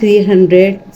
300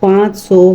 500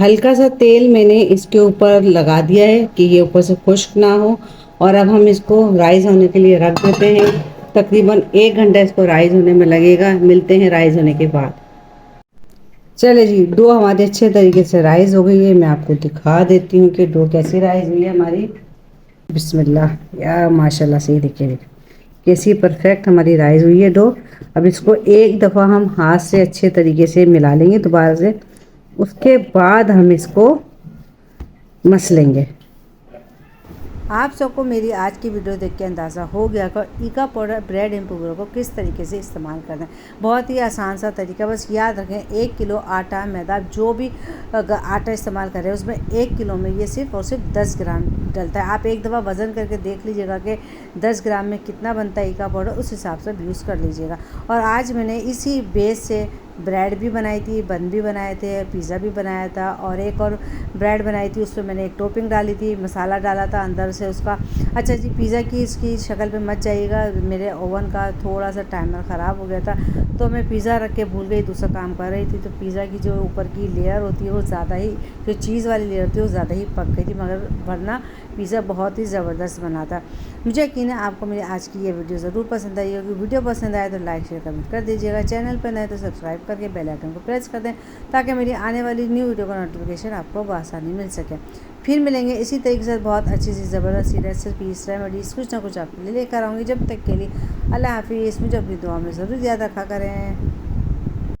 हल्का सा तेल मैंने इसके ऊपर लगा दिया है कि ये ऊपर से खुश्क ना हो। और अब हम इसको राइस होने के लिए रख देते हैं। तकरीबन 1 घंटा इसको राइस होने में लगेगा। मिलते हैं राइस होने के बाद। चले जी, डो हमारी अच्छे तरीके से राइस हो गई है। मैं आपको दिखा देती हूँ कि डो कैसी राइस हुई है हमारी। बिस्मिल्लाह, या माशाल्लाह से ही देखिए कैसी परफेक्ट हमारी राइस हुई है डो। अब इसको एक दफ़ा हम हाथ से अच्छे तरीके से मिला लेंगे दोबारा से। उसके बाद हम इसको मस लेंगे। आप सबको मेरी आज की वीडियो देख के अंदाज़ा हो गया कि ईका पाउडर ब्रेड इम्प्रूवर को किस तरीके से इस्तेमाल करना है। बहुत ही आसान सा तरीका, बस याद रखें 1 किलो आटा मैदा जो भी आटा इस्तेमाल कर रहे हैं उसमें 1 किलो में ये सिर्फ और सिर्फ 10 ग्राम डलता है। आप एक दफ़ा वज़न करके देख लीजिएगा कि 10 ग्राम में कितना बनता है ईका पाउडर, उस हिसाब से यूज़ कर लीजिएगा। और आज मैंने इसी बेस से ब्रेड भी बनाई थी, बन भी बनाए थे, पिज़्ज़ा भी बनाया था और एक और ब्रेड बनाई थी। उसमें मैंने एक टॉपिंग डाली थी, मसाला डाला था अंदर से उसका। अच्छा जी, पिज़्ज़ा की इसकी शक्ल पे मत जाइएगा, मेरे ओवन का थोड़ा सा टाइमर ख़राब हो गया था तो मैं पिज़्ज़ा रख के भूल गई, दूसरा काम कर रही थी। तो पिज़्ज़ा की जो ऊपर की लेयर होती है वो ज़्यादा ही, जो चीज़ वाली लेयर होती है वो ज़्यादा ही पक गई थी, मगर वरना पिज़्ज़ा बहुत ही ज़बरदस्त बना था। मुझे यकीन है आपको मेरी आज की ये वीडियो ज़रूर पसंद आई होगी। वीडियो पसंद आए तो लाइक शेयर कमेंट कर दीजिएगा। चैनल पर नए तो सब्सक्राइब करके बेल आइकन को प्रेस कर दें ताकि मेरी आने वाली न्यू वीडियो का नोटिफिकेशन आपको बआसानी मिल सके। फिर मिलेंगे इसी तरीके से बहुत अच्छी सी ज़बरदस्त सी रेसिपीज़ रेमेडीज़ कुछ ना कुछ आपके लिए लेकर आऊँगी। जब तक के लिए अल्लाह हाफिज़। मुझे अपनी दुआ में ज़रूर याद रखा करें।